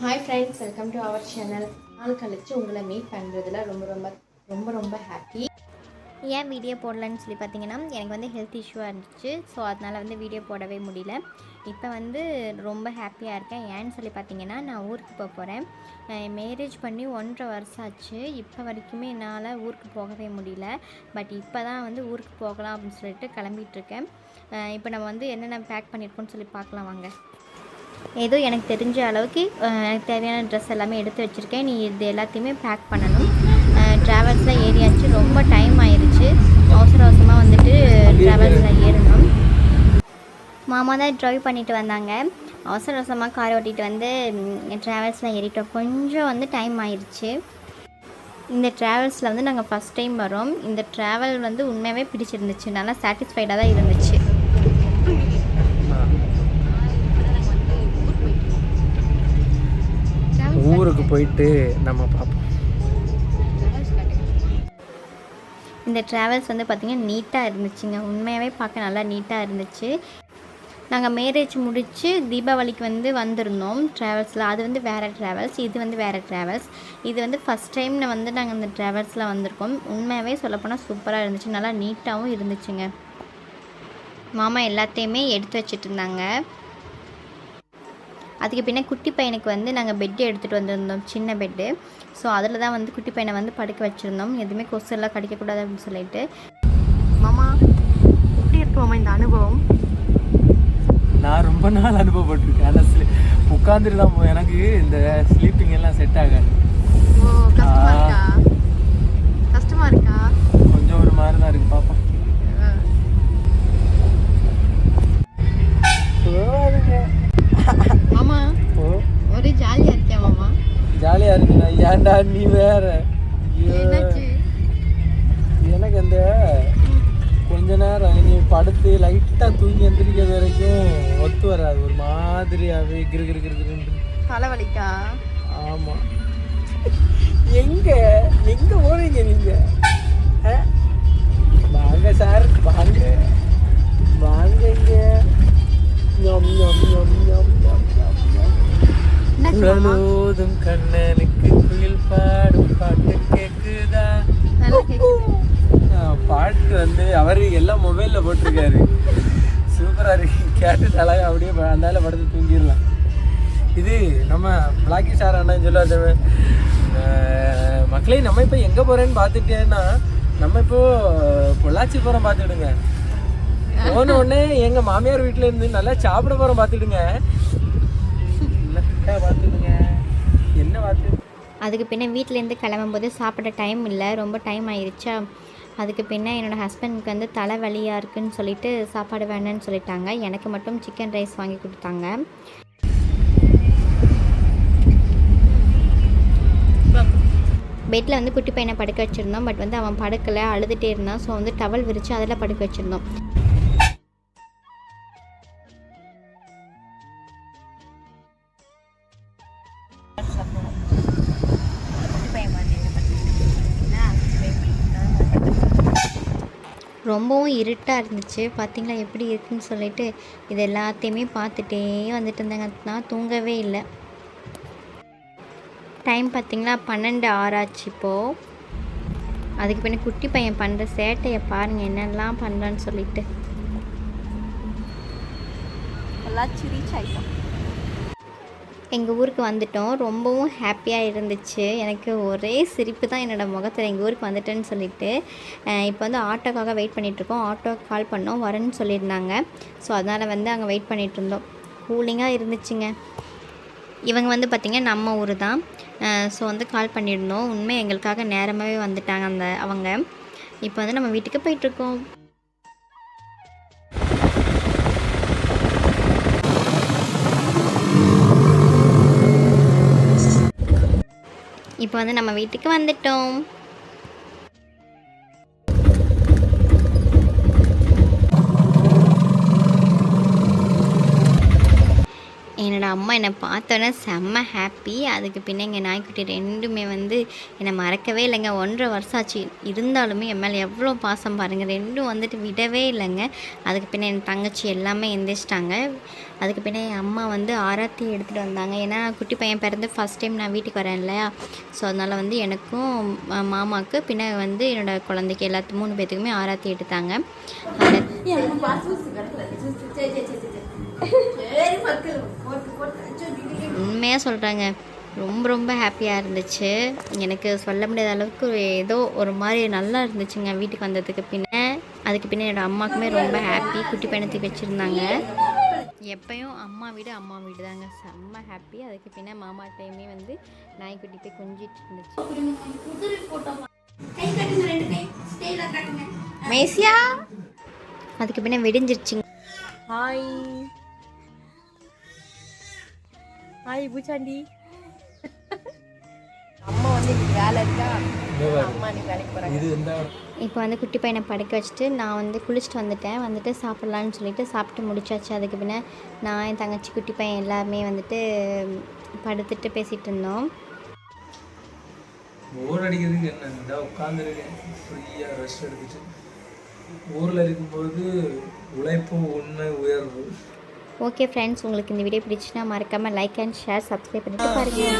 Hi friends, welcome to our channel. நாள் கழிச்சு உங்களை மீட் பண்ணுறதுல ரொம்ப ஹாப்பி. ஏன் வீடியோ போடலன்னு சொல்லி பார்த்தீங்கன்னா, எனக்கு வந்து ஹெல்த் இஷ்யூவாக இருந்துச்சு. ஸோ அதனால் வந்து வீடியோ போடவே முடியல. இப்போ வந்து ரொம்ப ஹாப்பியாக இருக்கேன். ஏன்னு சொல்லி பார்த்தீங்கன்னா, நான் ஊருக்கு போகிறேன். மேரேஜ் பண்ணி 1.5 வருஷம் ஆச்சு. இப்போ வரைக்குமே என்னால் ஊருக்கு போகவே முடியல. பட் இப்போ தான் வந்து ஊருக்கு போகலாம் அப்படின்னு சொல்லிட்டு கிளம்பிகிட்ருக்கேன். இப்போ நம்ம வந்து என்னென்ன பேக் பண்ணியிருக்கோன்னு சொல்லி பார்க்கலாம் வாங்க. ஏதோ எனக்கு தெரிஞ்ச அளவுக்கு எனக்கு தேவையான ட்ரெஸ் எல்லாமே எடுத்து வச்சுருக்கேன். நீ இது எல்லாத்தையுமே பேக் பண்ணணும். ட்ராவல்ஸில் ஏறியாச்சு, ரொம்ப டைம் ஆயிடுச்சு. அவசரமாக வந்துட்டு ட்ராவல்ஸில் ஏறணும். மாமா தான் ட்ரைவ் பண்ணிட்டு வந்தாங்க. அவசரமாக கார் ஓட்டிகிட்டு வந்து ட்ராவல்ஸில் ஏறிட்டோம். கொஞ்சம் வந்து டைம் ஆயிடுச்சு. இந்த ட்ராவல்ஸில் வந்து நாங்கள் ஃபஸ்ட் டைம் வரோம். இந்த ட்ராவல் வந்து உண்மையாகவே பிடிச்சிருந்துச்சு. நல்லா சாட்டிஸ்ஃபைடாக தான் இருந்துச்சு. ஊருக்கு போயிட்டு நம்ம பார்ப்போம். இந்த ட்ராவல்ஸ் வந்து பார்த்திங்கன்னா நீட்டாக இருந்துச்சுங்க. உண்மையாகவே பார்க்க நல்லா நீட்டாக இருந்துச்சு. நாங்கள் மேரேஜ் முடித்து தீபாவளிக்கு வந்து வந்திருந்தோம் ட்ராவல்ஸில். அது வந்து வேறு ட்ராவல்ஸ், இது வந்து வேறு ட்ராவல்ஸ். இது வந்து ஃபஸ்ட் டைம் வந்து நாங்கள் இந்த ட்ராவல்ஸில் வந்திருக்கோம். உண்மையாகவே சொல்லப்போனால் சூப்பராக இருந்துச்சு, நல்லா நீட்டாகவும் இருந்துச்சுங்க. மாமா எல்லாத்தையுமே எடுத்து வச்சுட்டு இருந்தாங்க. அதுக்கு பின்னே குட்டி பையனுக்கு வந்து நாங்கள் பெட்டு எடுத்துகிட்டு வந்திருந்தோம், சின்ன பெட்டு. ஸோ அதில் தான் வந்து குட்டி பையனை வந்து படுக்க வச்சுருந்தோம், எதுவுமே கொசுலாம் கடிக்கக்கூடாது அப்படின்னு சொல்லிட்டு. மாமா, எப்படி இருக்கு மாமா இந்த அனுபவம்? நான் ரொம்ப நாள் அனுபவப்பட்டிருக்கேன். ஆனால் உட்காந்துட்டு தான் எனக்கு இந்த ஸ்லீப்பிங் எல்லாம் செட் ஆகாது. கஷ்டமா இருக்கா? கொஞ்சம் ஒரு மாதிரி தான் இருக்குது. பாப்பா மாமா, ஒரே ஜாலியாக இருக்கியா மாமா? ஜாலியாக இருக்குண்ணா. ஏன்டா நீ வேற? எனக்கு அந்த கொஞ்ச நேரம் நீ படுத்து லைட்டாக தூங்கி எந்திரிக்கிறது வரைக்கும் ஒத்து வராது. ஒரு மாதிரியாகவே கிரு தலைவலிக்கா? ஆமாம். எங்கே போகிறீங்க நீங்கள்? வாங்க சார், வாங்க இங்கே. உலகோதும் கண்ணனுக்கு குயில் பாடும் பாட்டு கேக்குதா? பாட்டு வந்து அவரு எல்லாம் மொபைலில் போட்டிருக்காரு. சூப்பராக இருக்கு, கேட்டு அழகா அப்படியே அந்தால படுத்து தூங்கிடலாம். இது நம்ம பிளாக்கி சார் அண்ணா சொல்லுவாரு, மக்களே நம்ம இப்போ எங்கே போகிறேன்னு பார்த்துட்டேன்னா, நம்ம இப்போது பொள்ளாச்சி போகிறோம் பார்த்துடுங்க. போன உடனே எங்கள் மாமியார் வீட்டில் இருந்து நல்லா சாப்பிட போகிறோம் பார்த்துடுங்க. பார்த்துடுங்க என்ன பார்த்து. அதுக்கு பின்னே வீட்டிலேருந்து கிளம்பும்போது சாப்பிட டைம் இல்லை, ரொம்ப டைம் ஆயிடுச்சா. அதுக்கு பின்னே என்னோடய ஹஸ்பண்டுக்கு வந்து தலைவலியாக இருக்குதுன்னு சொல்லிட்டு சாப்பாடு வேணுன்னு சொல்லிட்டாங்க. எனக்கு மட்டும் சிக்கன் ரைஸ் வாங்கி கொடுத்தாங்க. பெட்டில் வந்து குட்டி பையனை படுக்க வச்சுருந்தோம். பட் வந்து அவன் படுக்கலை, அழுதுகிட்டே இருந்தான். ஸோ வந்து டவல் விரித்து அதில் படுக்க வச்சுருந்தோம். ரொம்பவும் இருட்டாக இருந்துச்சு. பார்த்திங்களா எப்படி இருக்குன்னு சொல்லிட்டு இது எல்லாத்தையுமே பார்த்துட்டே வந்துட்டு இருந்தேங்க. நான் தூங்கவே இல்லை. டைம் பார்த்திங்களா 12:06 ஆச்சு இப்போது. அதுக்கு பின்னே குட்டி பையன் பண்ணுற சேட்டையை பாருங்கள், என்னெல்லாம் பண்ணுறான்னு சொல்லிட்டு. பொள்ளாச்சி ரீச் ஆகிட்டோம். எங்கள் ஊருக்கு வந்துட்டோம். ரொம்பவும் ஹாப்பியாக இருந்துச்சு. எனக்கு ஒரே சிரிப்பு தான் என்னோடய முகத்தில், எங்கள் ஊருக்கு வந்துட்டேன்னு சொல்லிட்டு. இப்போ வந்து ஆட்டோக்காக வெயிட் பண்ணிகிட்ருக்கோம். ஆட்டோக்கு கால் பண்ணோம், வரேன்னு சொல்லியிருந்தாங்க. ஸோ அதனால் வந்து அங்கே வெயிட் பண்ணிகிட்ருந்தோம். கூலிங்காக இருந்துச்சுங்க. இவங்க வந்து பார்த்திங்கன்னா நம்ம ஊர் தான். ஸோ வந்து கால் பண்ணியிருந்தோம். உண்மை எங்களுக்காக நேரமாகவே வந்துட்டாங்க அவங்க. இப்போ வந்து நம்ம வீட்டுக்கு போயிட்டுருக்கோம். இப்போ வந்து நம்ம வீட்டுக்கு வந்துட்டோம். என்னோடய அம்மா என்னை பார்த்தோன்னே செம்ம ஹாப்பி. அதுக்கு பின்ன எங்கள் நாய்க்குட்டி ரெண்டுமே வந்து என்னை மறக்கவே இல்லைங்க. 1.5 வருஷம் ஆச்சு, இருந்தாலுமே என் மேலே எவ்வளோ பாசம் பாருங்கள். ரெண்டும் வந்துட்டு விடவே இல்லைங்க. அதுக்கு பின்ன என் தங்கச்சி எல்லாமே எந்திரிச்சிட்டாங்க. அதுக்கு பின்ன என் அம்மா வந்து ஆராத்தி எடுத்துகிட்டு வந்தாங்க. ஏன்னா குட்டி பையன் பிறந்து ஃபஸ்ட் டைம் நான் வீட்டுக்கு வரேன் இல்லையா, ஸோ அதனால் வந்து எனக்கும் மாமாவுக்கு பின்ன வந்து என்னோடய குழந்தைக்கு எல்லாத்து 3 பேர்த்துக்குமே ஆராத்தி எடுத்தாங்க. உண்மையாக சொல்கிறாங்க, ரொம்ப ரொம்ப ஹாப்பியாக இருந்துச்சு. எனக்கு சொல்ல முடியாத அளவுக்கு ஏதோ ஒரு மாதிரி நல்லா இருந்துச்சுங்க வீட்டுக்கு வந்ததுக்கு பின்ன. அதுக்கு பின்ன என்னோடய அம்மாவுக்குமே ரொம்ப ஹாப்பி. குட்டி பையனத்துக்கு வச்சுருந்தாங்க. எப்பயும் அம்மா வீடு தாங்க, செம்ம ஹாப்பி. அதுக்கு பின்ன மாமா டைமே வந்து நாய்க்குட்டி போய் கொஞ்சிட்டு இருந்துச்சு. மேசியா அதுக்கு பின்ன விடிஞ்சிருச்சுங்க. ஹாய் ஹாய் பூச்சாண்டி. அம்மா வந்து வேலை இருக்கா, அம்மா நீ வேலைக்கு போகிறாங்க. இப்போ வந்து குட்டி பையனை படுக்க வச்சுட்டு நான் வந்து குளிச்சுட்டு வந்துட்டு சாப்பிட்லான்னு சொல்லிட்டு சாப்பிட்டு முடிச்சாச்சு. அதுக்கு பின்ன நான் என் தங்கச்சி குட்டி பையன் எல்லாருமே வந்துட்டு படுத்துட்டு பேசிகிட்டு இருந்தோம். போர் அடிக்கிறதுக்கு என்ன, இதாக உட்காந்துருக்கேன் ஃப்ரீயாக ரெஸ்ட் எடுத்துட்டு. ஊரில் இருக்கும்போது உழைப்பும் உண்மை உயர்வு. ஓகே ஃப்ரெண்ட்ஸ், உங்களுக்கு இந்த வீடியோ பிடிச்சுன்னா மறக்காமல் லைக் அண்ட் ஷேர் சப்ஸ்கிரைப் பண்ணிட்டு பாருங்கள்.